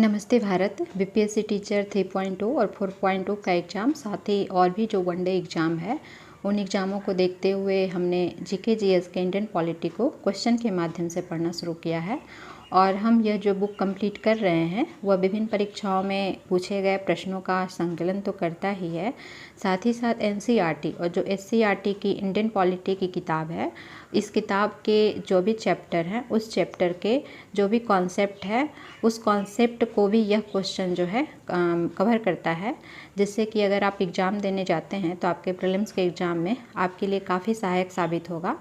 नमस्ते Bharat. BPSC teacher 3.0 और 4.0 का एग्ज़ाम, साथ ही और भी जो वनडे एग्ज़ाम है उन एग्ज़ामों को देखते हुए हमने जीके जीएस के इंडियन पॉलिटी को क्वेश्चन के माध्यम से पढ़ना शुरू किया है। और हम यह जो बुक कंप्लीट कर रहे हैं वह विभिन्न परीक्षाओं में पूछे गए प्रश्नों का संकलन तो करता ही है, साथ ही साथ एनसीईआरटी और जो एससीईआरटी की इंडियन पॉलिटी की किताब है, इस किताब के जो भी चैप्टर हैं उस चैप्टर के जो भी कॉन्सेप्ट है उस कॉन्सेप्ट को भी यह क्वेश्चन जो है कवर करता है, जिससे कि अगर आप एग्ज़ाम देने जाते हैं तो आपके प्रीलिम्स के एग्ज़ाम में आपके लिए काफ़ी सहायक साबित होगा।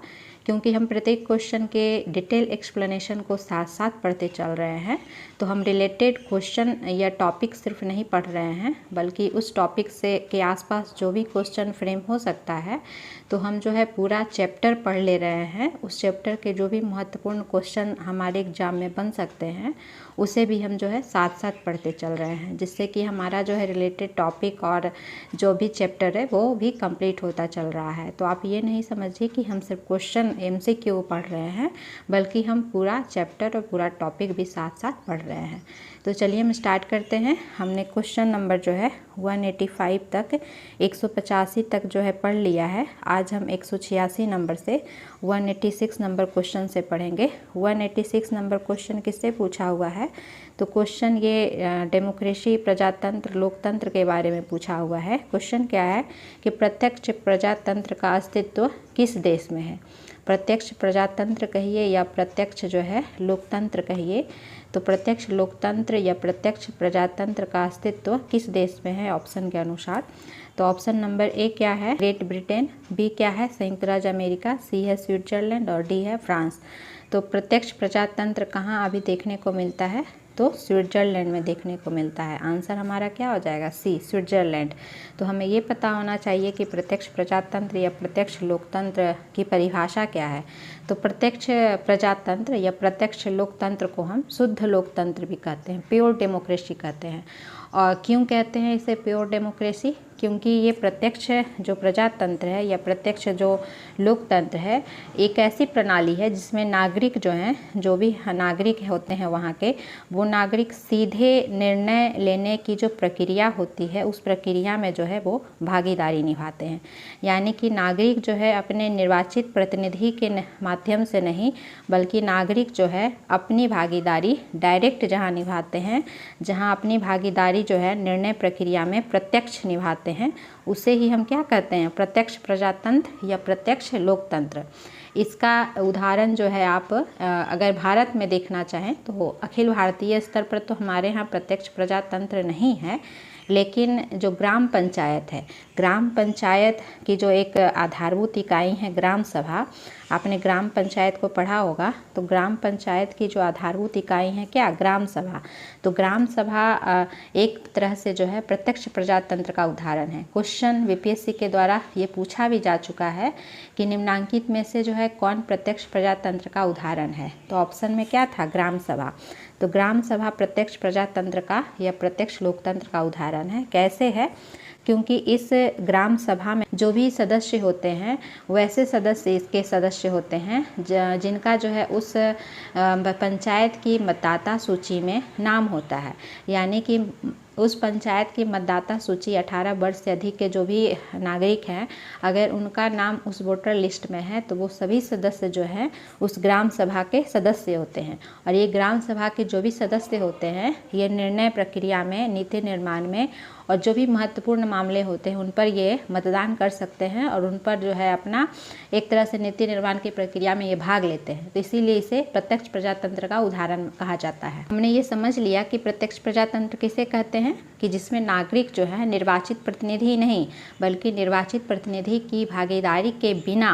क्योंकि हम प्रत्येक क्वेश्चन के डिटेल एक्सप्लेनेशन को साथ साथ पढ़ते चल रहे हैं, तो हम रिलेटेड क्वेश्चन या टॉपिक सिर्फ नहीं पढ़ रहे हैं, बल्कि उस टॉपिक से के आसपास जो भी क्वेश्चन फ्रेम हो सकता है तो हम जो है पूरा चैप्टर पढ़ ले रहे हैं। उस चैप्टर के जो भी महत्वपूर्ण क्वेश्चन हमारे एग्ज़ाम में बन सकते हैं उसे भी हम जो है साथ साथ पढ़ते चल रहे हैं, जिससे कि हमारा जो है रिलेटेड टॉपिक और जो भी चैप्टर है वो भी कंप्लीट होता चल रहा है। तो आप ये नहीं समझिए कि हम सिर्फ क्वेश्चन एमसीक्यू पढ़ रहे हैं, बल्कि हम पूरा चैप्टर और पूरा टॉपिक भी साथ साथ पढ़ रहे हैं। तो चलिए हम स्टार्ट करते हैं। हमने क्वेश्चन नंबर जो है 185 तक 185 तक जो है पढ़ लिया है। आज हम 186 नंबर से 186 नंबर क्वेश्चन से पढ़ेंगे। 186 नंबर क्वेश्चन किससे पूछा हुआ है? तो क्वेश्चन ये डेमोक्रेसी, प्रजातंत्र, लोकतंत्र के बारे में पूछा हुआ है। क्वेश्चन क्या है कि प्रत्यक्ष प्रजातंत्र का अस्तित्व किस देश में है? प्रत्यक्ष प्रजातंत्र कहिए या प्रत्यक्ष जो है लोकतंत्र कहिए, तो प्रत्यक्ष लोकतंत्र या प्रत्यक्ष प्रजातंत्र का अस्तित्व किस देश में है ऑप्शन के अनुसार? तो ऑप्शन नंबर ए क्या है? ग्रेट ब्रिटेन, बी क्या है? संयुक्त राज्य अमेरिका, सी है स्विट्जरलैंड और डी है फ्रांस। तो प्रत्यक्ष प्रजातंत्र कहाँ अभी देखने को मिलता है? तो स्विट्जरलैंड में देखने को मिलता है। आंसर हमारा क्या हो जाएगा? सी, स्विट्जरलैंड। तो हमें ये पता होना चाहिए कि प्रत्यक्ष प्रजातंत्र या प्रत्यक्ष लोकतंत्र की परिभाषा क्या है। तो प्रत्यक्ष प्रजातंत्र या प्रत्यक्ष लोकतंत्र को हम शुद्ध लोकतंत्र भी कहते हैं, प्योर डेमोक्रेसी कहते हैं। और क्यों कहते हैं इसे प्योर डेमोक्रेसी? क्योंकि ये प्रत्यक्ष जो प्रजातंत्र है या प्रत्यक्ष जो लोकतंत्र है, एक ऐसी प्रणाली है जिसमें नागरिक जो हैं, जो भी नागरिक होते हैं वहाँ के, वो नागरिक सीधे निर्णय लेने की जो प्रक्रिया होती है उस प्रक्रिया में जो है वो भागीदारी निभाते हैं। यानी कि नागरिक जो है अपने निर्वाचित प्रतिनिधि के माध्यम से नहीं, बल्कि नागरिक जो है अपनी भागीदारी डायरेक्ट जहाँ निभाते हैं, जहाँ अपनी भागीदारी जो है निर्णय प्रक्रिया में प्रत्यक्ष निभाते हैं, उसे ही हम क्या कहते हैं? प्रत्यक्ष प्रजातंत्र या प्रत्यक्ष लोकतंत्र। इसका उदाहरण जो है आप अगर भारत में देखना चाहें तो अखिल भारतीय स्तर पर तो हमारे यहाँ प्रत्यक्ष प्रजातंत्र नहीं है, लेकिन जो ग्राम पंचायत है, ग्राम पंचायत की जो एक आधारभूत इकाई है ग्राम सभा, आपने ग्राम पंचायत को पढ़ा होगा, तो ग्राम पंचायत की जो आधारभूत इकाई है क्या? ग्राम सभा। तो ग्राम सभा एक तरह से जो है प्रत्यक्ष प्रजातंत्र का उदाहरण है। क्वेश्चन बीपीएससी के द्वारा ये पूछा भी जा चुका है कि निम्नांकित में से जो है कौन प्रत्यक्ष प्रजातंत्र का उदाहरण है? तो ऑप्शन में क्या था? ग्राम सभा। तो ग्राम सभा प्रत्यक्ष प्रजातंत्र का या प्रत्यक्ष लोकतंत्र का उदाहरण है। कैसे है? क्योंकि इस ग्राम सभा में जो भी सदस्य होते हैं वैसे सदस्य इसके सदस्य होते हैं जिनका जो है उस पंचायत की मतदाता सूची में नाम होता है। यानी कि उस पंचायत की मतदाता सूची 18 वर्ष से अधिक के जो भी नागरिक हैं, अगर उनका नाम उस वोटर लिस्ट में है तो वो सभी सदस्य जो हैं उस ग्राम सभा के सदस्य होते हैं। और ये ग्राम सभा के जो भी सदस्य होते हैं ये निर्णय प्रक्रिया में, नीति निर्माण में और जो भी महत्वपूर्ण मामले होते हैं उन पर ये मतदान कर सकते हैं और उन पर जो है अपना एक तरह से नीति निर्माण की प्रक्रिया में ये भाग लेते हैं। तो इसीलिए इसे प्रत्यक्ष प्रजातंत्र का उदाहरण कहा जाता है। हमने ये समझ लिया कि प्रत्यक्ष प्रजातंत्र किसे कहते हैं, कि जिसमें नागरिक जो है निर्वाचित प्रतिनिधि नहीं, बल्कि निर्वाचित प्रतिनिधि की भागीदारी के बिना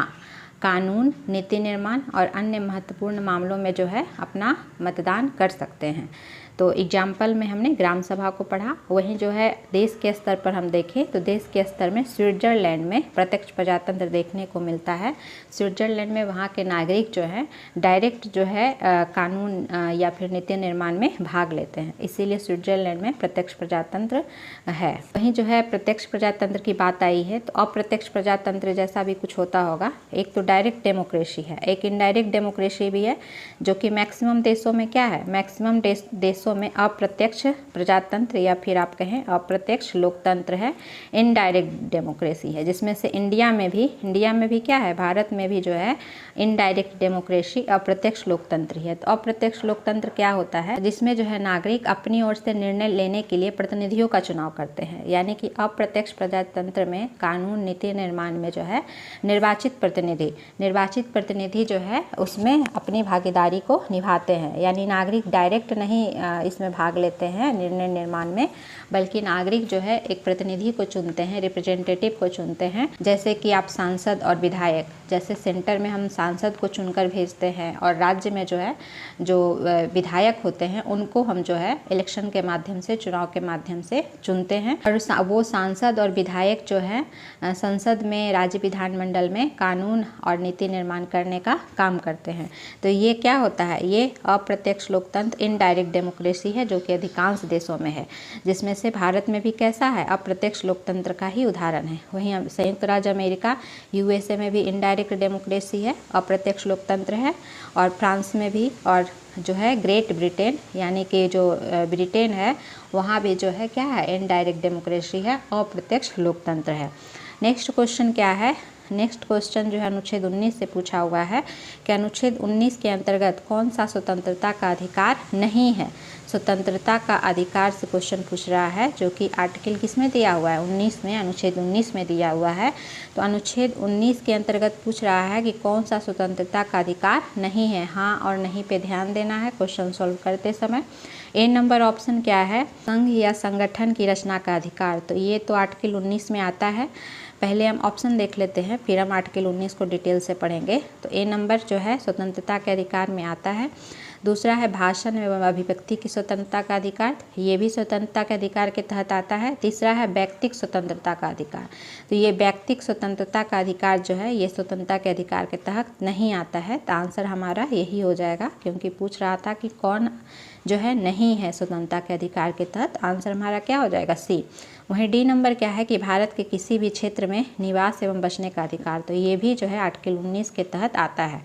कानून, नीति निर्माण और अन्य महत्वपूर्ण मामलों में जो है अपना मतदान कर सकते हैं। तो एग्जाम्पल में हमने ग्राम सभा को पढ़ा। वहीं जो है देश के स्तर पर हम देखें तो देश के स्तर में स्विट्जरलैंड में प्रत्यक्ष प्रजातंत्र देखने को मिलता है। स्विट्जरलैंड में वहाँ के नागरिक जो है डायरेक्ट जो है कानून या फिर नीति निर्माण में भाग लेते हैं, इसीलिए स्विट्जरलैंड में प्रत्यक्ष प्रजातंत्र है। वहीं जो है प्रत्यक्ष प्रजातंत्र की बात आई है तो अप्रत्यक्ष प्रजातंत्र जैसा भी कुछ होता होगा। एक तो डायरेक्ट डेमोक्रेसी है, एक इनडायरेक्ट डेमोक्रेसी भी है, जो कि मैक्सिमम देशों में क्या है, मैक्सिमम देशों देशों में अप्रत्यक्ष प्रजातंत्र या फिर आप कहें अप्रत्यक्ष लोकतंत्र है, इनडायरेक्ट डेमोक्रेसी है, जिसमें से इंडिया में भी क्या है, भारत में भी जो है इनडायरेक्ट डेमोक्रेसी अप्रत्यक्ष लोकतंत्र है। तो अप्रत्यक्ष लोकतंत्र क्या होता है, जिसमें जो है नागरिक अपनी ओर से निर्णय लेने के लिए प्रतिनिधियों का चुनाव करते हैं। यानी कि अप्रत्यक्ष प्रजातंत्र में कानून नीति निर्माण में जो है निर्वाचित प्रतिनिधि जो है उसमें अपनी भागीदारी को निभाते हैं। यानी नागरिक डायरेक्ट नहीं इसमें भाग लेते हैं निर्णय निर्माण में, बल्कि नागरिक जो है एक प्रतिनिधि को चुनते हैं, रिप्रेजेंटेटिव को चुनते हैं। जैसे कि आप सांसद और विधायक, जैसे सेंटर में हम सांसद को चुनकर भेजते हैं और राज्य में जो है जो विधायक होते हैं उनको हम जो है इलेक्शन के माध्यम से, चुनाव के माध्यम से चुनते हैं। और वो सांसद और विधायक जो है संसद में, राज्य विधानमंडल में कानून और नीति निर्माण करने का काम करते हैं। तो ये क्या होता है, ये अप्रत्यक्ष लोकतंत्र इनडायरेक्ट डेमोक्रेसी है, जो कि अधिकांश देशों में है, जिसमें से भारत में भी कैसा है, अप्रत्यक्ष लोकतंत्र का ही उदाहरण है। वहीं संयुक्त राज्य अमेरिका USA में भी इनडायरेक्ट डेमोक्रेसी है, अप्रत्यक्ष लोकतंत्र है। और फ्रांस में भी, और जो है ग्रेट ब्रिटेन यानी कि जो ब्रिटेन है वहाँ भी जो है क्या है, इनडायरेक्ट डेमोक्रेसी है, अप्रत्यक्ष लोकतंत्र है। नेक्स्ट क्वेश्चन क्या है, नेक्स्ट क्वेश्चन जो है अनुच्छेद 19 से पूछा हुआ है कि अनुच्छेद 19 के अंतर्गत कौन सा स्वतंत्रता का अधिकार नहीं है। स्वतंत्रता का अधिकार से क्वेश्चन पूछ रहा है, जो कि आर्टिकल किस में दिया हुआ है, 19 में, अनुच्छेद 19 में दिया हुआ है। तो अनुच्छेद 19 के अंतर्गत पूछ रहा है कि कौन सा स्वतंत्रता का अधिकार नहीं है। हाँ और नहीं पे ध्यान देना है क्वेश्चन सॉल्व करते समय। ए नंबर ऑप्शन क्या है, संघ या संगठन की रचना का अधिकार। तो ये तो आर्टिकल 19 में आता है। पहले हम ऑप्शन देख लेते हैं, फिर हम आर्टिकल 19 को डिटेल से पढ़ेंगे। तो ए नंबर जो है स्वतंत्रता के अधिकार में आता है। दूसरा है भाषण एवं अभिव्यक्ति की स्वतंत्रता का अधिकार, ये भी स्वतंत्रता के अधिकार के तहत आता है। तीसरा है व्यक्तिक स्वतंत्रता का अधिकार, तो ये व्यक्तिक स्वतंत्रता का अधिकार जो है ये स्वतंत्रता के अधिकार के तहत नहीं आता है। तो आंसर हमारा यही हो जाएगा, क्योंकि पूछ रहा था कि कौन जो है नहीं है स्वतंत्रता के अधिकार के तहत। आंसर हमारा क्या हो जाएगा, सी। वहीं डी नंबर क्या है कि भारत के किसी भी क्षेत्र में निवास एवं बसने का अधिकार, तो ये भी जो है आर्टिकल 19 के तहत आता है।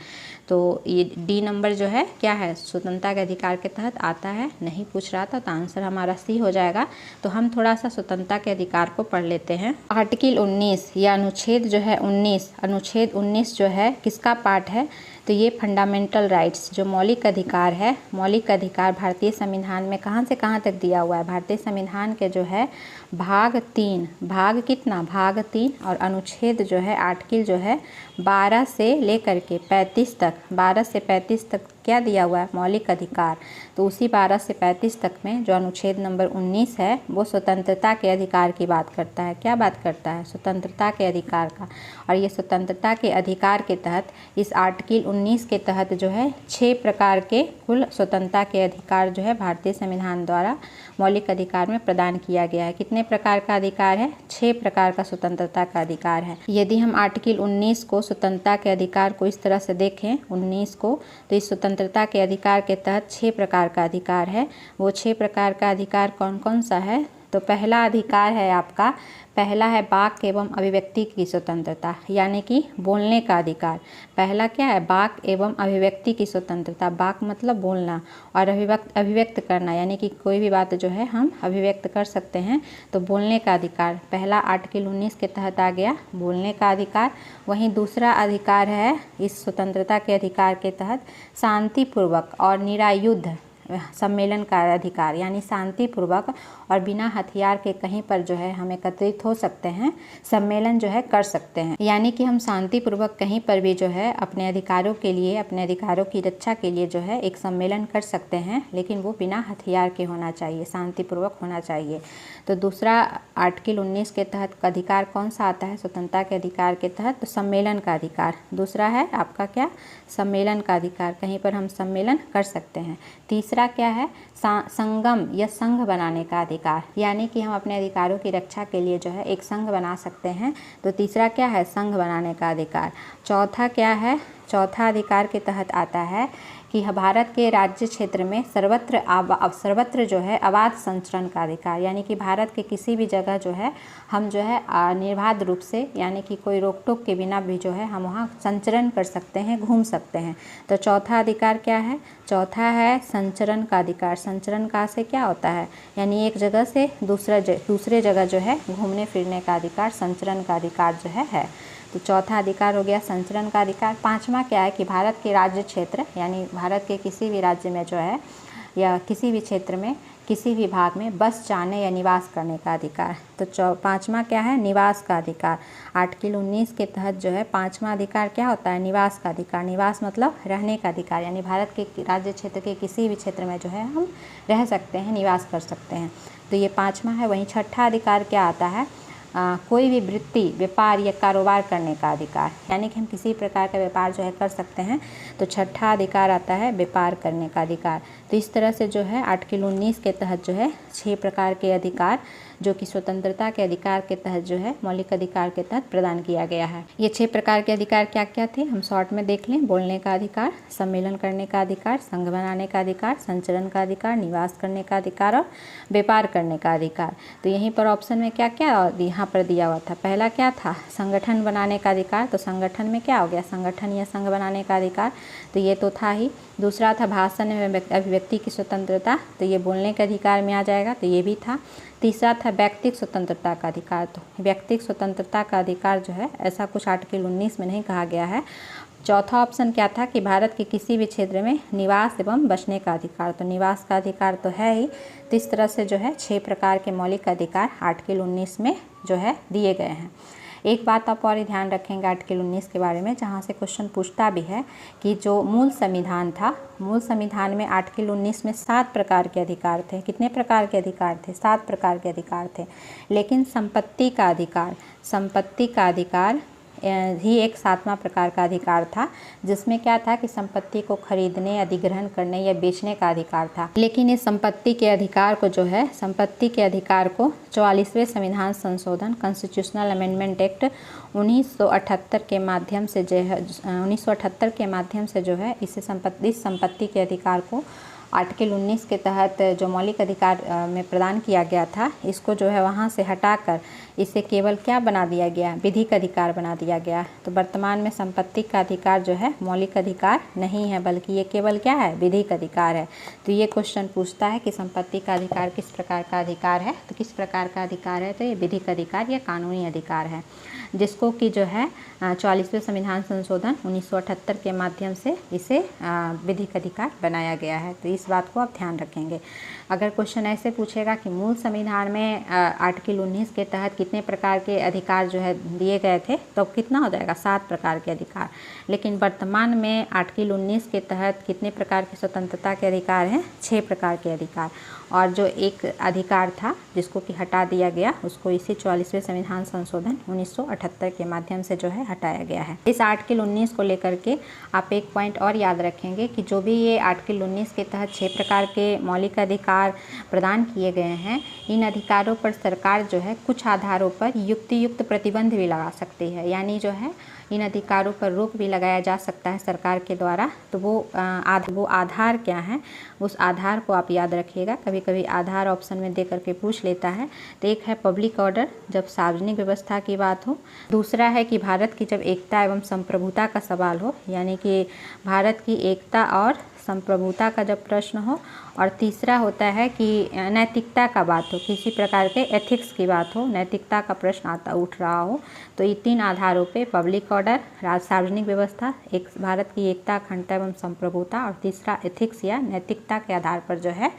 तो ये डी नंबर जो है क्या है, स्वतंत्रता के अधिकार के तहत आता है, नहीं पूछ रहा था। तो आंसर हमारा सी हो जाएगा। तो हम थोड़ा सा स्वतंत्रता के अधिकार को पढ़ लेते हैं। आर्टिकल 19 या अनुच्छेद जो है 19, अनुच्छेद 19 जो है किसका पार्ट है, तो ये फंडामेंटल राइट्स जो मौलिक अधिकार है, मौलिक अधिकार भारतीय संविधान में कहाँ से कहाँ तक दिया हुआ है। भारतीय संविधान के जो है भाग 3, भाग कितना, भाग 3, और अनुच्छेद जो है आर्टिकल जो है 12 से लेकर के 35 तक, 12 से 35 तक क्या दिया हुआ है, मौलिक अधिकार। तो उसी 12 से 35 तक में जो अनुच्छेद नंबर 19 है वो स्वतंत्रता के अधिकार की बात करता है। क्या बात करता है, स्वतंत्रता के अधिकार का। और ये स्वतंत्रता के अधिकार के तहत इस आर्टिकल 19 के तहत जो है 6 प्रकार के कुल स्वतंत्रता के अधिकार जो है भारतीय संविधान द्वारा मौलिक अधिकार में प्रदान किया गया है। कितने प्रकार का अधिकार है, 6 प्रकार का स्वतंत्रता का अधिकार है। यदि हम आर्टिकल 19 को, स्वतंत्रता के अधिकार को इस तरह से देखें 19 को, तो इस स्वतंत्रता के अधिकार के तहत 6 प्रकार का अधिकार है। वो 6 प्रकार का अधिकार कौन कौन सा है, तो पहला अधिकार है आपका, पहला है वाक एवं अभिव्यक्ति की स्वतंत्रता, यानी कि बोलने का अधिकार। पहला क्या है, वाक एवं अभिव्यक्ति की स्वतंत्रता। वाक मतलब बोलना, और अभिव्यक्त करना, यानी कि कोई भी बात जो है हम अभिव्यक्त कर सकते हैं। तो बोलने का अधिकार पहला आर्टिकल 19 के तहत आ गया, बोलने का अधिकार। वहीं दूसरा अधिकार है इस स्वतंत्रता के अधिकार के तहत शांतिपूर्वक और निरायुध सम्मेलन का अधिकार, यानी शांतिपूर्वक और बिना हथियार के कहीं पर जो है हम एकत्रित हो सकते हैं, सम्मेलन जो है कर सकते हैं। यानी कि हम शांतिपूर्वक कहीं पर भी जो है अपने अधिकारों के लिए, अपने अधिकारों की रक्षा के लिए जो है एक सम्मेलन कर सकते हैं, लेकिन वो बिना हथियार के होना चाहिए, शांतिपूर्वक होना चाहिए। तो दूसरा आर्टिकल 19 के तहत अधिकार कौन सा आता है, स्वतंत्रता के अधिकार के तहत, तो सम्मेलन का अधिकार। दूसरा है आपका क्या, सम्मेलन का अधिकार, कहीं पर हम सम्मेलन कर सकते हैं। तीसरा क्या है, संगम या संघ बनाने का अधिकार, यानी कि हम अपने अधिकारों की रक्षा के लिए जो है एक संघ बना सकते हैं। तो तीसरा क्या है, संघ बनाने का अधिकार। चौथा क्या है, चौथा अधिकार के तहत आता है कि भारत के राज्य क्षेत्र में सर्वत्र जो है अबाध संचरण का अधिकार, यानी कि भारत के किसी भी जगह जो है हम जो है निर्बाध रूप से, यानी कि कोई रोक टोक के बिना भी जो है हम वहाँ संचरण कर सकते हैं, घूम सकते हैं। तो चौथा अधिकार क्या है? चौथा है संचरण का अधिकार। संचरण का से क्या होता है? यानी एक जगह से दूसरे जगह जो है घूमने फिरने का अधिकार, संचरण का अधिकार जो है। तो चौथा अधिकार हो गया संचरण का अधिकार। पांचवा क्या है कि भारत के राज्य क्षेत्र, यानी भारत के किसी भी राज्य में जो है या किसी भी क्षेत्र में किसी भी भाग में बस जाने या निवास करने का अधिकार। तो पांचवा क्या है? निवास का अधिकार। आर्टिकल 19 के तहत जो है पांचवा अधिकार क्या होता है? निवास का अधिकार। निवास मतलब रहने का अधिकार, यानी भारत के राज्य क्षेत्र के किसी भी क्षेत्र में जो है हम रह सकते हैं, निवास कर सकते हैं। तो ये पांचवा है। वहीं छठा अधिकार क्या आता है? कोई भी वृत्ति, व्यापार या कारोबार करने का अधिकार, यानी कि हम किसी प्रकार का व्यापार जो है कर सकते हैं। तो छठा अधिकार आता है व्यापार करने का अधिकार। तो इस तरह से जो है आर्टिकल 19 के तहत जो है 6 प्रकार के अधिकार जो कि स्वतंत्रता के अधिकार के तहत जो है मौलिक अधिकार के तहत प्रदान किया गया है। ये 6 प्रकार के अधिकार क्या क्या थे हम शॉर्ट में देख लें। बोलने का अधिकार, सम्मेलन करने का अधिकार, संघ बनाने का अधिकार, संचरण का अधिकार, निवास करने का अधिकार और व्यापार करने का अधिकार। तो यहीं पर ऑप्शन में क्या क्या यहाँ पर दिया हुआ था? पहला क्या था? संगठन बनाने का अधिकार। तो संगठन में क्या हो गया? संगठन या संघ बनाने का अधिकार, तो ये तो था ही। दूसरा था भाषण में अभिव्यक्ति की स्वतंत्रता, तो ये बोलने के अधिकार में आ जाएगा, तो ये भी था। तीसरा था व्यक्तिगत स्वतंत्रता का अधिकार। तो व्यक्तिगत स्वतंत्रता का अधिकार जो है ऐसा कुछ आर्टिकल 19 में नहीं कहा गया है। चौथा ऑप्शन क्या था कि भारत के किसी भी क्षेत्र में निवास एवं बसने का अधिकार। तो निवास का अधिकार तो है ही। तो इस तरह से जो है 6 प्रकार के मौलिक अधिकार आर्टिकल 19 में जो है दिए गए हैं। एक बात आप और ही ध्यान रखेंगे आर्टिकल 19 के बारे में, जहाँ से क्वेश्चन पूछता भी है कि जो मूल संविधान था, मूल संविधान में आर्टिकल 19 में 7 प्रकार के अधिकार थे। कितने प्रकार के अधिकार थे? 7 प्रकार के अधिकार थे। लेकिन संपत्ति का अधिकार ही एक 7वां प्रकार का अधिकार था, जिसमें क्या था कि संपत्ति को खरीदने, अधिग्रहण करने या बेचने का अधिकार था। लेकिन इस संपत्ति के अधिकार को 44वें संविधान संशोधन कॉन्स्टिट्यूशनल अमेंडमेंट एक्ट 1978 के माध्यम से जो है इस संपत्ति के अधिकार को आर्टिकल 19 के तहत जो मौलिक अधिकार में प्रदान किया गया था, इसको जो है वहाँ से हटाकर इसे केवल क्या बना दिया गया? विधिक अधिकार बना दिया गया। तो वर्तमान में संपत्ति का अधिकार जो है मौलिक अधिकार नहीं है, बल्कि ये केवल क्या है? विधिक अधिकार है। तो ये क्वेश्चन पूछता है कि संपत्ति का अधिकार किस प्रकार का अधिकार है? तो किस प्रकार का अधिकार है? तो ये विधिक अधिकार या कानूनी अधिकार है, जिसको कि जो है 44वें संविधान संशोधन 1978 के माध्यम से इसे विधिक अधिकार बनाया गया है। तो इस बात को आप ध्यान रखेंगे। अगर क्वेश्चन ऐसे पूछेगा कि मूल संविधान में आर्टिकल 19 के तहत कितने प्रकार के अधिकार जो है दिए गए थे, तो कितना हो जाएगा? 7 प्रकार के अधिकार। लेकिन वर्तमान में आर्टिकल 19 के तहत कितने प्रकार की स्वतंत्रता के अधिकार हैं? 6 प्रकार के अधिकार। और जो एक अधिकार था जिसको कि हटा दिया गया, उसको इसी 44वें संविधान संशोधन 1978 के माध्यम से जो है हटाया गया है। इस आर्टिकल 19 को लेकर के आप एक पॉइंट और याद रखेंगे कि जो भी ये आर्टिकल 19 के तहत 6 प्रकार के मौलिक अधिकार प्रदान किए गए हैं, इन अधिकारों पर सरकार जो है कुछ आधारों पर युक्त प्रतिबंध भी लगा सकती है। यानी जो है इन अधिकारों पर रोक भी लगाया जा सकता है सरकार के द्वारा। तो वो आधार क्या है, उस आधार को आप याद रखिएगा। कभी कभी आधार ऑप्शन में दे करके पूछ लेता है। तो एक है पब्लिक ऑर्डर, जब सार्वजनिक व्यवस्था की बात हो। दूसरा है कि भारत की जब एकता एवं संप्रभुता का सवाल हो, यानी कि भारत की एकता और संप्रभुता का जब प्रश्न हो। और तीसरा होता है कि नैतिकता का बात हो, किसी प्रकार के एथिक्स की बात हो, नैतिकता का प्रश्न उठ रहा हो। तो ये 3 आधारों पे पब्लिक ऑर्डर, सार्वजनिक व्यवस्था, एक भारत की एकता, अखंडता एवं संप्रभुता, और तीसरा एथिक्स या नैतिकता के आधार पर जो है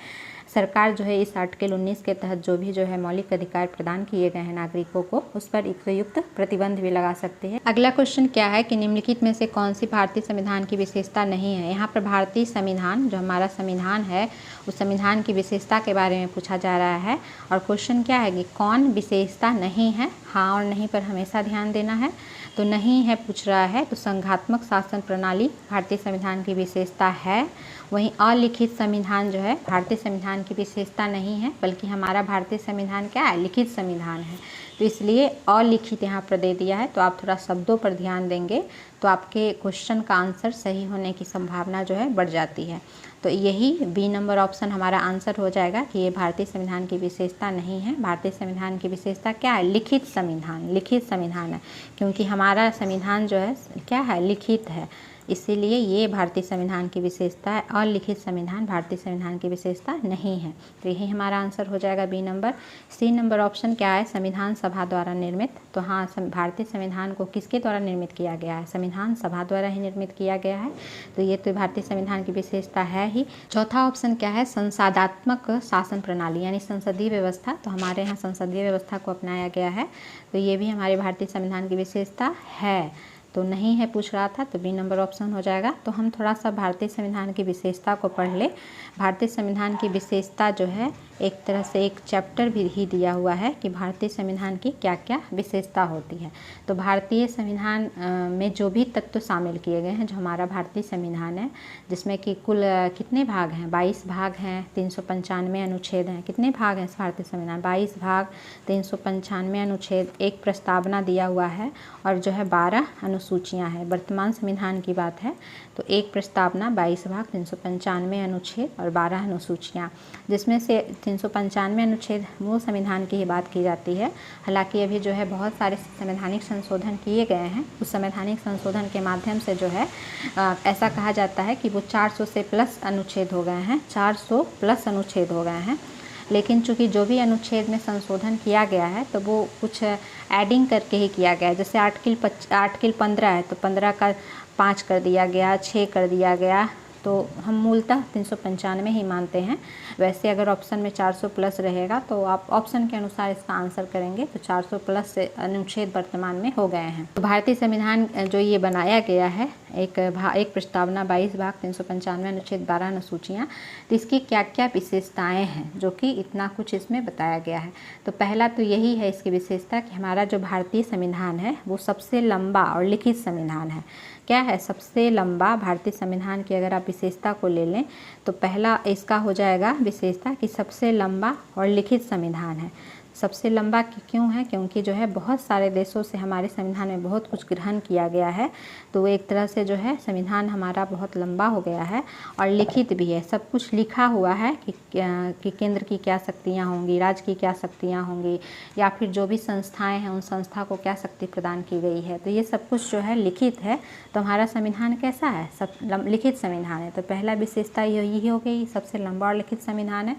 सरकार जो है इस आर्टिकल 19 के तहत जो भी जो है मौलिक अधिकार प्रदान किए गए हैं नागरिकों को, उस पर युक्त प्रतिबंध भी लगा सकते हैं। अगला क्वेश्चन क्या है कि निम्नलिखित में से कौन सी भारतीय संविधान की विशेषता नहीं है? यहाँ पर भारतीय संविधान, जो हमारा संविधान है, उस संविधान की विशेषता के बारे में पूछा जा रहा है। और क्वेश्चन क्या है कि कौन विशेषता नहीं है? हाँ और नहीं पर हमेशा ध्यान देना है। तो नहीं है पूछ रहा है, तो संघात्मक शासन प्रणाली भारतीय संविधान की विशेषता है। वहीं अलिखित संविधान जो है भारतीय संविधान की विशेषता नहीं है, बल्कि हमारा भारतीय संविधान क्या है? लिखित संविधान है। तो इसलिए अलिखित यहाँ पर दे दिया है। तो आप थोड़ा शब्दों पर ध्यान देंगे तो आपके क्वेश्चन का आंसर सही होने की संभावना जो है बढ़ जाती है। तो यही बी नंबर ऑप्शन हमारा आंसर हो जाएगा कि ये भारतीय संविधान की विशेषता नहीं है। भारतीय संविधान की विशेषता क्या है? लिखित संविधान, लिखित संविधान है, क्योंकि हमारा संविधान जो है क्या है? लिखित है, इसीलिए ये भारतीय संविधान की विशेषता है। अलिखित संविधान भारतीय संविधान की विशेषता नहीं है। तो यही हमारा आंसर हो जाएगा B number. C number option क्या है? संविधान सभा द्वारा निर्मित। तो हाँ, भारतीय संविधान को किसके द्वारा निर्मित किया गया है? संविधान सभा द्वारा ही निर्मित किया गया है। तो ये तो भारतीय संविधान की विशेषता है ही। चौथा ऑप्शन क्या है? संसदात्मक शासन प्रणाली यानी संसदीय व्यवस्था। तो हमारे यहाँ संसदीय व्यवस्था को अपनाया गया है, तो ये भी हमारे भारतीय संविधान की विशेषता है। तो नहीं है पूछ रहा था, तो बी नंबर ऑप्शन हो जाएगा। तो हम थोड़ा सा भारतीय संविधान की विशेषता को पढ़ ले। भारतीय संविधान की विशेषता जो है एक तरह से एक चैप्टर भी ही दिया हुआ है कि भारतीय संविधान की क्या क्या विशेषता होती है। तो भारतीय संविधान में जो भी तत्व शामिल किए गए हैं, जो हमारा भारतीय संविधान है, जिसमें कि कुल कितने भाग हैं? 22 भाग हैं, 395 अनुच्छेद हैं। कितने भाग हैं इस भारतीय संविधान? 22 भाग, 395 अनुच्छेद, एक प्रस्तावना दिया हुआ है और जो है 12 अनुसूचियाँ हैं। वर्तमान संविधान की बात है तो एक प्रस्तावना, 22 भाग, 395 अनुच्छेद और 12 अनुसूचियाँ, जिसमें से 395 अनुच्छेद मूल संविधान की ही बात की जाती है। हालांकि अभी जो है बहुत सारे संवैधानिक संशोधन किए गए हैं। उस संवैधानिक संशोधन के माध्यम से जो है ऐसा कहा जाता है कि वो 400 से प्लस अनुच्छेद हो गए हैं, 400 प्लस अनुच्छेद हो गए हैं। लेकिन चूँकि जो भी अनुच्छेद में संशोधन किया गया है तो वो कुछ एडिंग करके ही किया गया है। जैसे आर्टिकल 15 है तो 15 का 5 कर दिया गया, 6 कर दिया गया। तो हम मूलतः 395 ही मानते हैं। वैसे अगर ऑप्शन में 400 प्लस रहेगा तो आप ऑप्शन के अनुसार इसका आंसर करेंगे। तो 400 प्लस से अनुच्छेद वर्तमान में हो गए हैं। तो भारतीय संविधान जो ये बनाया गया है, एक प्रस्तावना, 22 भाग, 395 अनुच्छेद, 12 अनुसूचियाँ, तो इसकी क्या क्या विशेषताएँ हैं जो कि इतना कुछ इसमें बताया गया है। तो पहला तो यही है इसकी विशेषता कि हमारा जो भारतीय संविधान है वो सबसे लंबा और लिखित संविधान है। क्या है? सबसे लंबा भारतीय संविधान की अगर आप विशेषता को ले लें तो पहला इसका हो जाएगा विशेषता कि सबसे लंबा और लिखित संविधान है। सबसे लंबा क्यों है? क्योंकि जो है बहुत सारे देशों से हमारे संविधान में बहुत कुछ ग्रहण किया गया है। तो एक तरह से जो है संविधान हमारा बहुत लंबा हो गया है और लिखित भी है। सब कुछ लिखा हुआ है कि केंद्र की क्या शक्तियाँ होंगी, राज्य की क्या शक्तियाँ होंगी, या फिर जो भी संस्थाएं हैं उन संस्था को क्या शक्ति प्रदान की गई है। तो ये सब कुछ जो है लिखित है। तो हमारा संविधान कैसा है? सब लिखित संविधान है। तो पहला विशेषता यही हो गई, सबसे लंबा और लिखित संविधान है।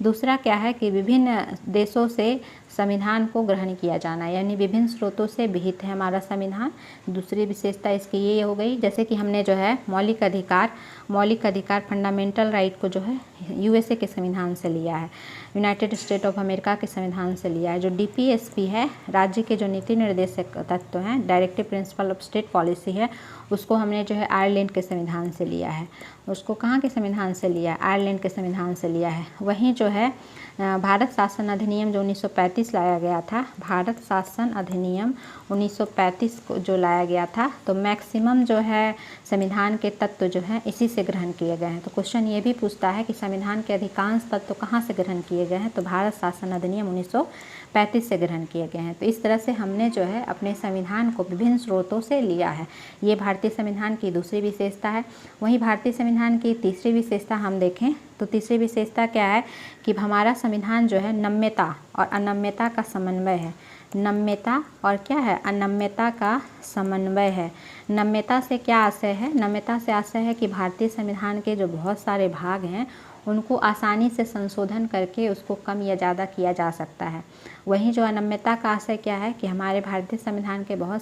दूसरा क्या है कि विभिन्न देशों से संविधान को ग्रहण किया जाना, यानी विभिन्न स्रोतों से विहित है हमारा संविधान। दूसरी विशेषता इसकी ये हो गई, जैसे कि हमने जो है मौलिक अधिकार फंडामेंटल राइट को जो है यूएसए के संविधान से लिया है, यूनाइटेड स्टेट ऑफ अमेरिका के संविधान से लिया है। जो डीपीएसपी है, राज्य के जो नीति निर्देशक तत्व हैं, directive principle of state policy है, उसको हमने जो है आयरलैंड के संविधान से लिया है। उसको कहाँ के संविधान से लिया है? आयरलैंड के संविधान से लिया है। वहीं जो है भारत शासन अधिनियम जो 1935 लाया गया था, भारत शासन अधिनियम 1935 को जो लाया गया था, तो मैक्सिमम जो है संविधान के तत्व जो हैं इसी से ग्रहण किए गए हैं। तो क्वेश्चन ये भी पूछता है कि संविधान के अधिकांश तत्व कहाँ से ग्रहण किए गए हैं? तो भारत शासन अधिनियम 1935 से ग्रहण किए गए हैं। तो इस तरह से हमने जो है अपने संविधान को विभिन्न स्रोतों से लिया है। ये भारतीय संविधान की दूसरी विशेषता है। वहीं भारतीय संविधान की तीसरी विशेषता हम देखें तो तीसरी विशेषता क्या है कि हमारा संविधान जो है नम्यता और अनम्यता का समन्वय है। नम्यता और क्या है? अनम्यता का समन्वय है। नम्यता से क्या आशय है? नम्यता से आशय है कि भारतीय संविधान के जो बहुत सारे भाग हैं उनको आसानी से संशोधन करके उसको कम या ज़्यादा किया जा सकता है। वहीं जो अनम्यता का आशय क्या है कि हमारे भारतीय संविधान के बहुत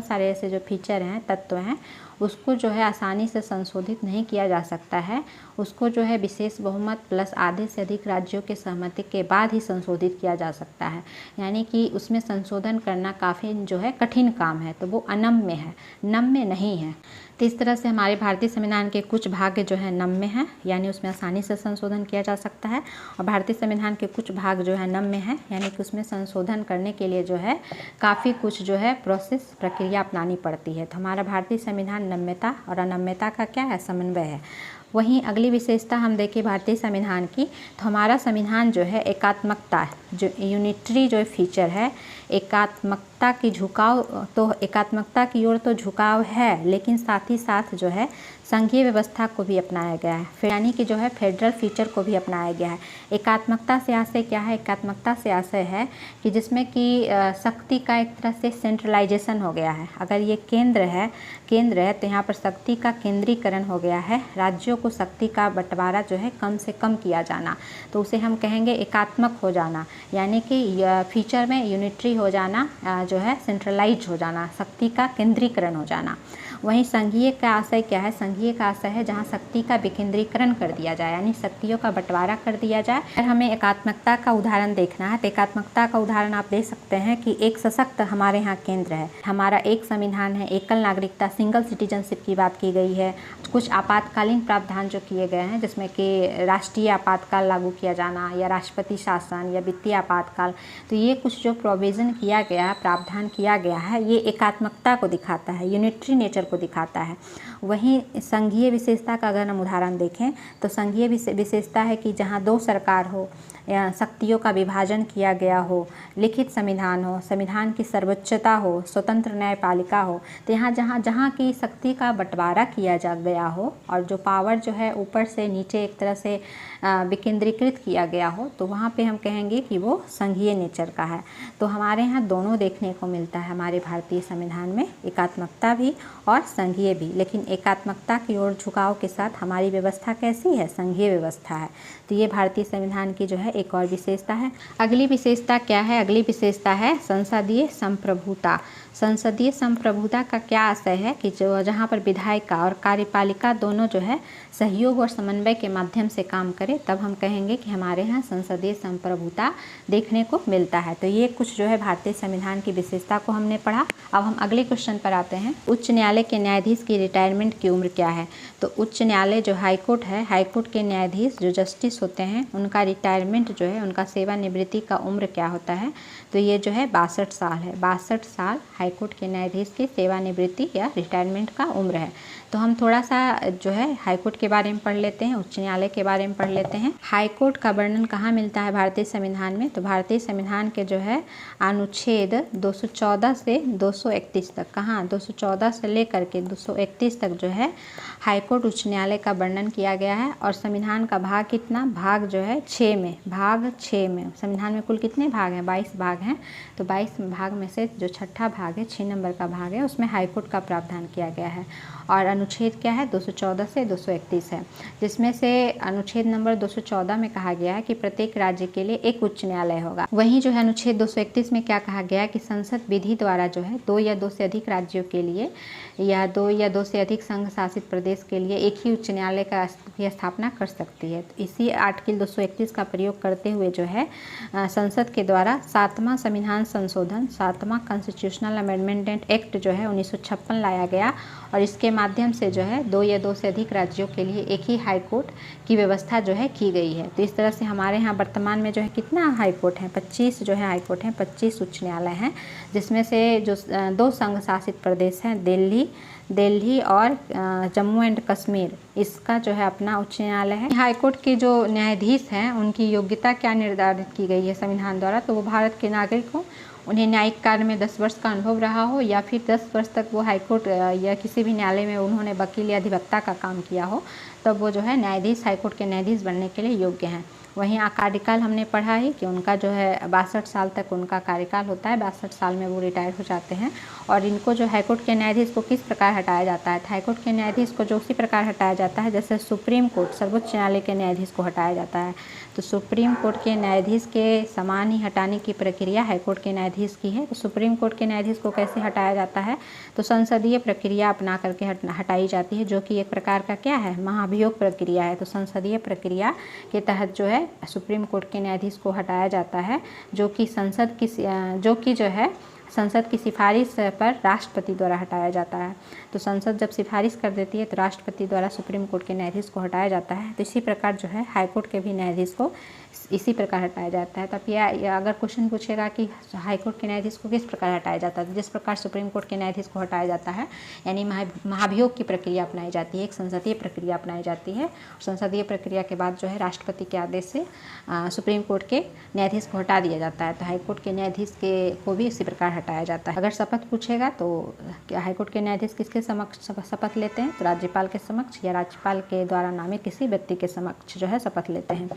सारे ऐसे जो फीचर हैं, तत्व हैं, उसको जो है आसानी से संशोधित नहीं किया जा सकता है। उसको जो है विशेष बहुमत प्लस आधे से अधिक राज्यों के सहमति के बाद ही संशोधित किया जा सकता है। यानी कि उसमें संशोधन करना काफ़ी जो है कठिन काम है, तो वो अनम्य है, नम्य नहीं है। तो इस तरह से हमारे भारतीय संविधान के कुछ भाग जो है नम्य हैं, यानी उसमें आसानी से संशोधन किया जा सकता है, और भारतीय संविधान के कुछ भाग जो है नम्य हैं, यानी कि उसमें संशोधन करने के लिए जो है काफ़ी कुछ जो है प्रक्रिया अपनानी पड़ती है। तो हमारा भारतीय संविधान नम्यता और अनम्यता का क्या है? समन्वय है। वहीं अगली विशेषता हम देखें भारतीय संविधान की, तो हमारा संविधान जो है एकात्मकता, जो यूनिटरी जो फीचर है, एकात्मकता की झुकाव, तो एकात्मकता की ओर तो झुकाव है, लेकिन साथ ही साथ जो है संघीय व्यवस्था को भी अपनाया गया है, यानी कि जो है फेडरल फीचर को भी अपनाया गया है। एकात्मकता से आशय क्या है? एकात्मकता से आशय है कि जिसमें कि शक्ति का एक तरह से सेंट्रलाइजेशन हो गया है। अगर ये केंद्र है तो यहाँ पर शक्ति का केंद्रीकरण हो गया है, राज्यों को शक्ति का बंटवारा जो है कम से कम किया जाना, तो उसे हम कहेंगे एकात्मक हो जाना, यानी कि फीचर में यूनिटरी हो जाना, जो है सेंट्रलाइज हो जाना, शक्ति का केंद्रीकरण हो जाना। वहीं संघीय का आशय क्या है? संघीय का आशय है जहाँ शक्ति का विकेंद्रीकरण कर दिया जाए, यानी शक्तियों का बंटवारा कर दिया जाए। अगर हमें एकात्मकता का उदाहरण देखना है तो एकात्मकता का उदाहरण आप दे सकते हैं कि एक सशक्त हमारे यहाँ केंद्र है, हमारा एक संविधान है, एकल नागरिकता, सिंगल सिटीजनशिप की बात की गई है, कुछ आपातकालीन प्रावधान जो किए गए हैं जिसमें कि राष्ट्रीय आपातकाल लागू किया जाना या राष्ट्रपति शासन या वित्तीय आपातकाल, तो ये कुछ जो प्रोविज़न किया गया है, प्रावधान किया गया है, ये एकात्मकता को दिखाता है, यूनिटरी नेचर को दिखाता है। वहीं संघीय विशेषता का अगर हम उदाहरण देखें तो संघीय विशेषता है कि जहाँ दो सरकार हो, या शक्तियों का विभाजन किया गया हो, लिखित संविधान हो, संविधान की सर्वोच्चता हो, स्वतंत्र न्यायपालिका हो, तो यहाँ जहाँ की शक्ति का बंटवारा किया जा गया हो और जो पावर जो है ऊपर से नीचे एक तरह से विकेंद्रीकृत किया गया हो, तो वहाँ पे हम कहेंगे कि वो संघीय नेचर का है। तो हमारे यहाँ दोनों देखने को मिलता है हमारे भारतीय संविधान में, एकात्मकता भी और संघीय भी, लेकिन एकात्मकता की ओर झुकाव के साथ हमारी व्यवस्था कैसी है? संघीय व्यवस्था है। तो ये भारतीय संविधान की जो है एक और विशेषता है। अगली विशेषता क्या है? अगली विशेषता है संसदीय संप्रभुता। संसदीय संप्रभुता का क्या आशय है कि जो जहाँ पर विधायिका और कार्यपालिका दोनों जो है सहयोग और समन्वय के माध्यम से काम करे, तब हम कहेंगे कि हमारे यहाँ संसदीय संप्रभुता देखने को मिलता है। तो ये कुछ जो है भारतीय संविधान की विशेषता को हमने पढ़ा। अब हम अगले क्वेश्चन पर आते हैं। उच्च न्यायालय के न्यायाधीश की रिटायरमेंट की उम्र क्या है? तो उच्च न्यायालय जो हाईकोर्ट है, हाईकोर्ट के न्यायाधीश जो जस्टिस होते हैं, उनका रिटायरमेंट जो है, उनका सेवानिवृत्ति का उम्र क्या होता है? तो ये जो है 62 साल है। 62 साल हाईकोर्ट के न्यायाधीश की सेवानिवृत्ति या रिटायरमेंट का उम्र है। तो हम थोड़ा सा जो है हाईकोर्ट के बारे में पढ़ लेते हैं, उच्च न्यायालय के बारे में पढ़ लेते हैं। हाईकोर्ट का वर्णन कहाँ मिलता है भारतीय संविधान में? तो भारतीय संविधान के जो है अनुच्छेद 214 से 231 तक, कहाँ 214 से लेकर के 231 तक जो है हाईकोर्ट उच्च न्यायालय का वर्णन किया गया है। और संविधान का भाग कितना? भाग जो है 6 में, भाग 6 में। संविधान में कुल कितने भाग हैं? 22 भाग हैं। तो 22 भाग में से जो छठा भाग है, 6 नंबर का भाग है, उसमें हाईकोर्ट का प्रावधान किया गया है। और अनुच्छेद क्या है? 214 से 231 है, जिसमें से अनुच्छेद नंबर 214 में कहा गया है कि प्रत्येक राज्य के लिए एक उच्च न्यायालय होगा। वहीं जो है अनुच्छेद 231 में क्या कहा गया है कि संसद विधि द्वारा जो है 2 या 2 से अधिक राज्यों के लिए या 2 या 2 से अधिक संघ शासित प्रदेश के लिए एक ही उच्च न्यायालय की स्थापना कर सकती है। तो इसी आर्टिकल 231 का प्रयोग करते हुए जो है संसद के द्वारा 7वां संविधान संशोधन, 7वां कॉन्स्टिट्यूशनल अमेंडमेंट एक्ट जो है 1956 लाया गया, और इसके माध्यम से जो है 2 या 2 से अधिक राज्यों के लिए एक ही हाई कोर्ट की व्यवस्था जो है की गई है। तो इस तरह से हमारे यहाँ वर्तमान में जो है कितना हाई कोर्ट है? 25 जो है हाई कोर्ट हैं, 25 उच्च न्यायालय हैं, जिसमें से जो 2 संघ शासित प्रदेश हैं, दिल्ली और जम्मू एंड कश्मीर, इसका जो है अपना उच्च न्यायालय है। हाई कोर्ट के जो न्यायाधीश हैं उनकी योग्यता क्या निर्धारित की गई है संविधान द्वारा? तो वो भारत के नागरिक हो, उन्हें न्यायिक कार्य में 10 वर्ष का अनुभव रहा हो, या फिर 10 वर्ष तक वो हाईकोर्ट या किसी भी न्यायालय में उन्होंने वकील या अधिवक्ता का काम किया हो, तब वो जो है न्यायाधीश, हाईकोर्ट के न्यायाधीश बनने के लिए योग्य हैं। वहीं कार्यकाल हमने पढ़ा है कि उनका जो है 62 साल तक उनका कार्यकाल होता है, 62 साल में वो रिटायर हो जाते हैं। और इनको जो हाईकोर्ट के न्यायाधीश को किस प्रकार हटाया जाता है? हाईकोर्ट के न्यायाधीश को जो उसी प्रकार हटाया जाता है जैसे सुप्रीम कोर्ट, सर्वोच्च न्यायालय के न्यायाधीश को हटाया जाता है। तो सुप्रीम कोर्ट के न्यायाधीश के समान ही हटाने की प्रक्रिया हाईकोर्ट के न्यायाधीश की है। तो सुप्रीम कोर्ट के न्यायाधीश को कैसे हटाया जाता है? तो संसदीय प्रक्रिया अपना करके हटाई जाती है, जो कि एक प्रकार का क्या है? महाभियोग प्रक्रिया है। तो संसदीय प्रक्रिया के तहत जो है सुप्रीम कोर्ट के न्यायाधीश को हटाया जाता है, जो कि संसद की जो कि जो है संसद की सिफारिश पर राष्ट्रपति द्वारा हटाया जाता है। तो संसद जब सिफारिश कर देती है तो राष्ट्रपति द्वारा सुप्रीम कोर्ट के न्यायाधीश को हटाया जाता है। तो इसी प्रकार जो है हाई कोर्ट के भी न्यायाधीश को इसी प्रकार हटाया जाता है। तो अब यह अगर क्वेश्चन पूछेगा कि हाई कोर्ट के न्यायाधीश को किस प्रकार हटाया जाता है, तो जिस प्रकार सुप्रीम कोर्ट के न्यायाधीश को हटाया जाता है, यानी महाभियोग की प्रक्रिया अपनाई जाती है, एक संसदीय प्रक्रिया अपनाई जाती है। संसदीय प्रक्रिया के बाद जो है राष्ट्रपति के आदेश से सुप्रीम कोर्ट के न्यायाधीश को हटा दिया जाता है। तो हाई कोर्ट के न्यायाधीश को भी इसी प्रकार हटाया जाता है। अगर शपथ पूछेगा तो हाई कोर्ट के न्यायाधीश किसके समक्ष शपथ लेते हैं, तो राज्यपाल के समक्ष या राज्यपाल के द्वारा नामित किसी व्यक्ति के समक्ष जो है शपथ लेते हैं।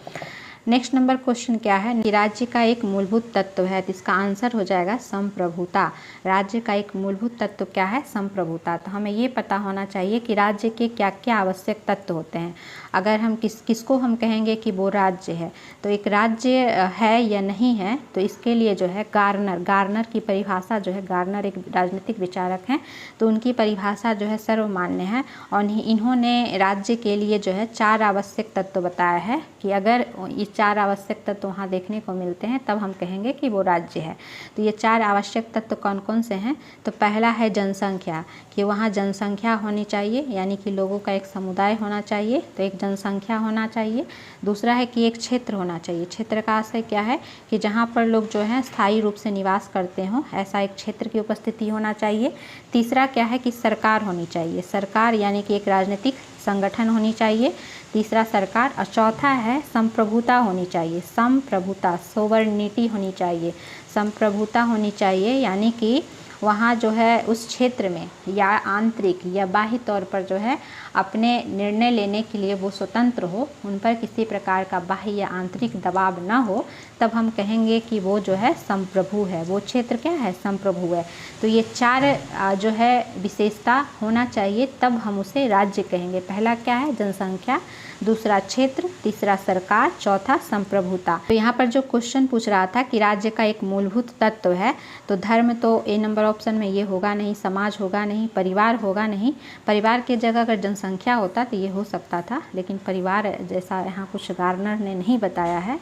नेक्स्ट नंबर क्वेश्चन क्या है कि राज्य का एक मूलभूत तत्व है, तो इसका आंसर हो जाएगा संप्रभुता। राज्य का एक मूलभूत तत्व क्या है, संप्रभुता। तो हमें ये पता होना चाहिए कि राज्य के क्या क्या आवश्यक तत्व होते हैं। अगर हम किसको हम कहेंगे कि वो राज्य है, तो एक राज्य है या नहीं है, तो इसके लिए जो है गार्नर की परिभाषा जो है, गार्नर एक राजनीतिक विचारक हैं, तो उनकी परिभाषा जो है सर्वमान्य है। और इन्होंने राज्य के लिए जो है 4 आवश्यक तत्व बताया है कि अगर ये 4 आवश्यक तत्व वहाँ देखने को मिलते हैं तब हम कहेंगे कि वो राज्य है। तो ये 4 आवश्यक तत्व कौन कौन से हैं, तो पहला है जनसंख्या, कि वहाँ जनसंख्या होनी चाहिए, यानी कि लोगों का एक समुदाय होना चाहिए, तो एक जनसंख्या होना चाहिए। दूसरा है कि एक क्षेत्र होना चाहिए। क्षेत्र का आशय क्या है कि जहाँ पर लोग जो है स्थायी रूप से निवास करते हों, ऐसा एक क्षेत्र की उपस्थिति होना चाहिए। तीसरा क्या है कि सरकार होनी चाहिए, सरकार यानी कि एक राजनीतिक संगठन होनी चाहिए। तीसरा सरकार, और चौथा है संप्रभुता होनी चाहिए, संप्रभुता, सोवर्निटी होनी चाहिए, संप्रभुता होनी चाहिए, यानी कि वहाँ जो है उस क्षेत्र में या आंतरिक या बाह्य तौर पर जो है अपने निर्णय लेने के लिए वो स्वतंत्र हो, उन पर किसी प्रकार का बाह्य या आंतरिक दबाव ना हो, तब हम कहेंगे कि वो जो है संप्रभु है, वो क्षेत्र क्या है, संप्रभु है। तो ये 4 जो है विशेषता होना चाहिए, तब हम उसे राज्य कहेंगे। पहला क्या है, जनसंख्या, दूसरा क्षेत्र, तीसरा सरकार, चौथा संप्रभुता। तो यहाँ पर जो क्वेश्चन पूछ रहा था कि राज्य का एक मूलभूत तत्व है, तो धर्म तो ए नंबर ऑप्शन में ये होगा नहीं, समाज होगा नहीं, परिवार होगा नहीं। परिवार की जगह अगर जनसंख्या होता तो ये हो सकता था, लेकिन परिवार जैसा यहाँ कुछ गार्नर ने नहीं बताया है।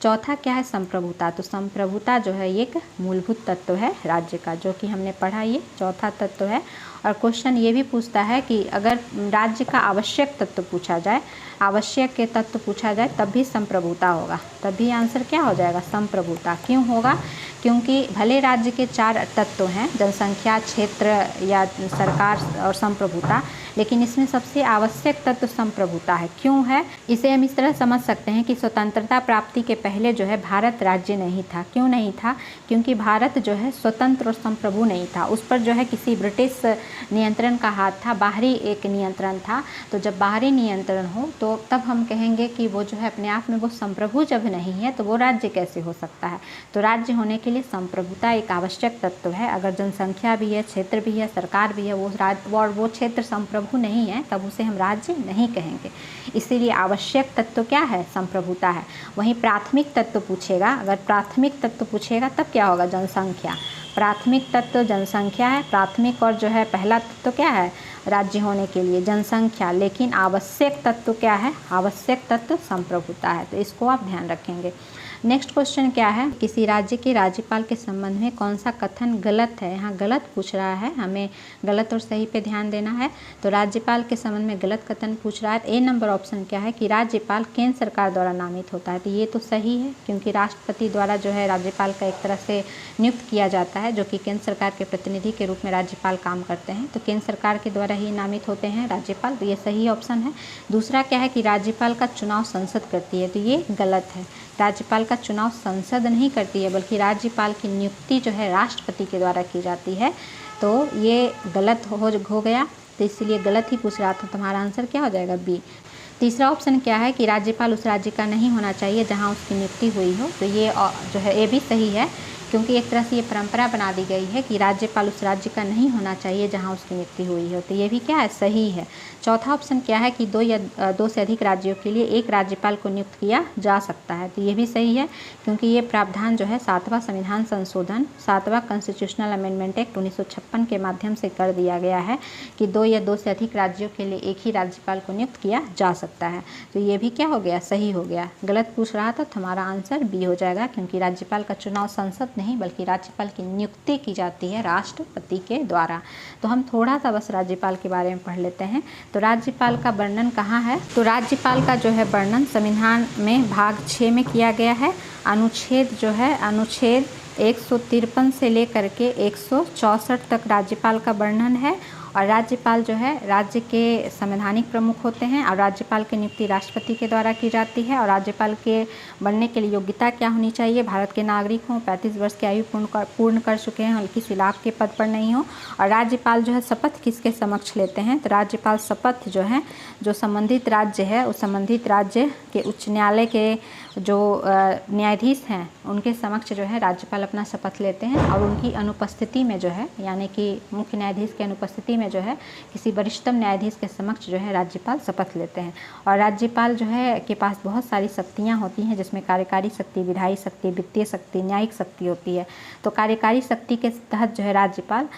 चौथा क्या है, संप्रभुता। तो संप्रभुता जो है एक मूलभूत तत्व है राज्य का, जो कि हमने पढ़ा, ये चौथा तत्व है। और क्वेश्चन ये भी पूछता है कि अगर राज्य का आवश्यक तत्व पूछा जाए, आवश्यक के तत्व पूछा जाए, तब भी संप्रभुता होगा, तब भी आंसर क्या हो जाएगा, संप्रभुता। क्यों होगा, क्योंकि भले राज्य के 4 तत्व हैं, जनसंख्या, क्षेत्र या सरकार और संप्रभुता, लेकिन इसमें सबसे आवश्यक तत्व संप्रभुता है। क्यों है, इसे हम इस तरह समझ सकते हैं कि स्वतंत्रता प्राप्ति के पहले जो है भारत राज्य नहीं था। क्यों नहीं था, क्योंकि भारत जो है स्वतंत्र और संप्रभु नहीं था, उस पर जो है किसी ब्रिटिश नियंत्रण का हाथ था, बाहरी एक नियंत्रण था। तो जब बाहरी नियंत्रण हो तो तब हम कहेंगे कि वो जो है अपने आप में वो संप्रभु जब नहीं है तो वो राज्य कैसे हो सकता है। तो राज्य होने के लिए संप्रभुता एक आवश्यक तत्व है। अगर जनसंख्या भी है, क्षेत्र भी है, सरकार भी है, वो क्षेत्र संप्रभु नहीं है, तब उसे हम राज्य नहीं कहेंगे। इसीलिए आवश्यक तत्व क्या है, संप्रभुता है। वहीं प्राथमिक तत्व पूछेगा, अगर प्राथमिक तत्व पूछेगा तब क्या होगा, जनसंख्या। प्राथमिक तत्व जनसंख्या है, प्राथमिक और जो है पहला तत्व क्या है, राज्य होने के लिए जनसंख्या। लेकिन आवश्यक तत्व क्या है, आवश्यक तत्व संप्रभुता है। तो इसको आप ध्यान रखेंगे। नेक्स्ट क्वेश्चन क्या है, किसी राज्य के राज्यपाल के संबंध में कौन सा कथन गलत है। यहाँ गलत पूछ रहा है, हमें गलत और सही पे ध्यान देना है। तो राज्यपाल के संबंध में गलत कथन पूछ रहा है। ए नंबर ऑप्शन क्या है कि राज्यपाल केंद्र सरकार द्वारा नामित होता है। तो ये तो सही है, क्योंकि राष्ट्रपति द्वारा जो है राज्यपाल का एक तरह से नियुक्त किया जाता है, जो कि केंद्र सरकार के प्रतिनिधि के रूप में राज्यपाल काम करते हैं। तो केंद्र सरकार के द्वारा ही नामित होते हैं राज्यपाल, तो ये सही ऑप्शन है। दूसरा क्या है कि राज्यपाल का चुनाव संसद करती है। तो ये गलत है, राज्यपाल का चुनाव संसद नहीं करती है, बल्कि राज्यपाल की नियुक्ति जो है राष्ट्रपति के द्वारा की जाती है। तो ये गलत हो गया, तो इसलिए गलत ही पूछ रहा था। तुम्हारा आंसर क्या हो जाएगा, बी। तीसरा ऑप्शन क्या है कि राज्यपाल उस राज्य का नहीं होना चाहिए जहां उसकी नियुक्ति हुई हो। तो ये जो है ये भी सही है, क्योंकि एक तरह से ये परंपरा बना दी गई है कि राज्यपाल उस राज्य का नहीं होना चाहिए जहां उसकी नियुक्ति हुई हो। तो ये भी क्या है, सही है। चौथा ऑप्शन क्या है कि 2 या 2 से अधिक राज्यों के लिए एक राज्यपाल को नियुक्त किया जा सकता है। तो ये भी सही है, क्योंकि ये प्रावधान जो है 7वां संविधान संशोधन, 7वां कॉन्स्टिट्यूशनल अमेंडमेंट एक्ट 1956 के माध्यम से कर दिया गया है कि 2 या 2 से अधिक राज्यों के लिए एक ही राज्यपाल को नियुक्त किया जा सकता है। तो ये भी क्या हो गया, सही हो गया। गलत पूछ रहा था तो हमारा आंसर बी हो जाएगा, क्योंकि राज्यपाल का चुनाव संसद नहीं बल्कि राज्यपाल की नियुक्ति की जाती है राष्ट्रपति के द्वारा। तो हम थोड़ा सा बस राज्यपाल के बारे में पढ़ लेते हैं। तो राज्यपाल का वर्णन कहाँ है? तो राज्यपाल का जो है वर्णन संविधान में भाग 6 में किया गया है। अनुच्छेद जो है अनुच्छेद 153 से लेकर के 164 तक राज्यपाल का वर्णन है। और राज्यपाल जो है राज्य के संवैधानिक प्रमुख होते हैं और राज्यपाल की नियुक्ति राष्ट्रपति के द्वारा की जाती है। और राज्यपाल के बनने के लिए योग्यता क्या होनी चाहिए? भारत के नागरिक हों, 35 वर्ष की आयु पूर्ण कर चुके हैं, हल्की सी लाभ के पद पर नहीं हो। और राज्यपाल जो है शपथ किसके समक्ष लेते हैं? तो राज्यपाल शपथ जो है जो संबंधित राज्य है उस संबंधित राज्य के उच्च न्यायालय के जो न्यायाधीश हैं उनके समक्ष जो है राज्यपाल अपना शपथ लेते हैं। और उनकी अनुपस्थिति में जो है यानी कि मुख्य न्यायाधीश की अनुपस्थिति में जो है किसी वरिष्ठतम न्यायाधीश के समक्ष जो है राज्यपाल शपथ लेते हैं। और राज्यपाल जो है के पास बहुत सारी शक्तियाँ होती हैं, जिसमें कार्यकारी शक्ति, विधायी शक्ति, वित्तीय शक्ति, न्यायिक शक्ति होती है। तो कार्यकारी शक्ति के तहत जो है राज्यपाल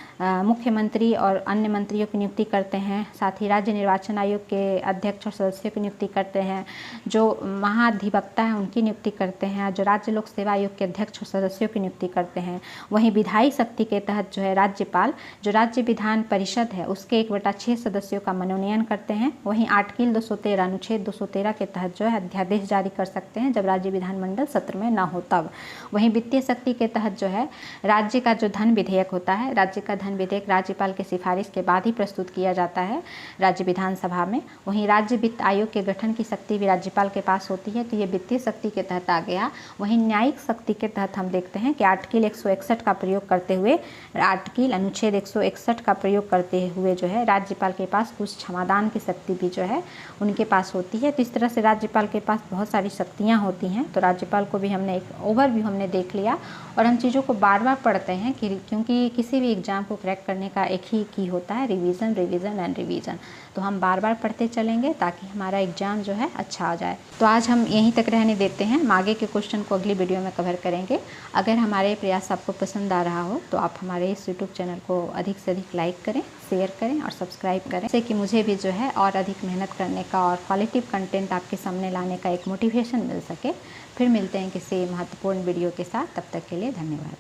मुख्यमंत्री और अन्य मंत्रियों की नियुक्ति करते हैं। साथ ही राज्य निर्वाचन आयोग के अध्यक्ष और सदस्यों की नियुक्ति करते हैं। जो महाधिवक्ता हैं उनकी नियुक्ति करते हैं। जो राज्य लोक सेवा आयोग के अध्यक्ष और सदस्यों की नियुक्ति करते हैं। वहीं विधायी शक्ति के तहत जो है राज्यपाल जो राज्य विधान परिषद है उसके 1/6 सदस्यों का मनोनयन करते हैं। वहीं आर्टिकल 213 अनुच्छेद 213 के तहत जो है अध्यादेश जारी कर सकते हैं जब राज्य विधानमंडल सत्र में ना हो तब। वहीं वित्तीय शक्ति के तहत जो है राज्य का जो धन विधेयक होता है, राज्य का धन विधेयक राज्यपाल की सिफारिश के बाद ही प्रस्तुत किया जाता है राज्य विधानसभा में। वहीं राज्य वित्त आयोग के गठन की शक्ति भी राज्यपाल के पास होती है, तो ये वित्तीय शक्ति के तहत आ गया। वहीं न्यायिक शक्ति के तहत हम देखते हैं कि आर्टिकल 161 का प्रयोग करते हुए आर्टिकल अनुच्छेद 161 का प्रयोग करते हुए जो है राज्यपाल के पास कुछ क्षमादान की शक्ति भी जो है उनके पास होती है। तो इस तरह से राज्यपाल के पास बहुत सारी शक्तियाँ होती हैं। तो राज्यपाल को भी हमने एक ओवरव्यू हमने देख लिया और हम चीज़ों को बार बार पढ़ते हैं क्योंकि किसी भी एग्जाम को क्रैक करने का एक ही की होता है, रिवीजन रिवीजन एंड रिवीजन। तो हम बार बार पढ़ते चलेंगे ताकि हमारा एग्जाम जो है अच्छा आ जाए। तो आज हम यहीं तक रहने देते हैं, हम आगे के क्वेश्चन को अगली वीडियो में कवर करेंगे। अगर हमारे प्रयास आपको पसंद आ रहा हो तो आप हमारे इस यूट्यूब चैनल को अधिक से अधिक लाइक करें, शेयर करें और सब्सक्राइब करें, जिससे कि मुझे भी जो है और अधिक मेहनत करने का और क्वालिटी कंटेंट आपके सामने लाने का एक मोटिवेशन मिल सके। फिर मिलते हैं किसी महत्वपूर्ण वीडियो के साथ, तब तक के लिए धन्यवाद।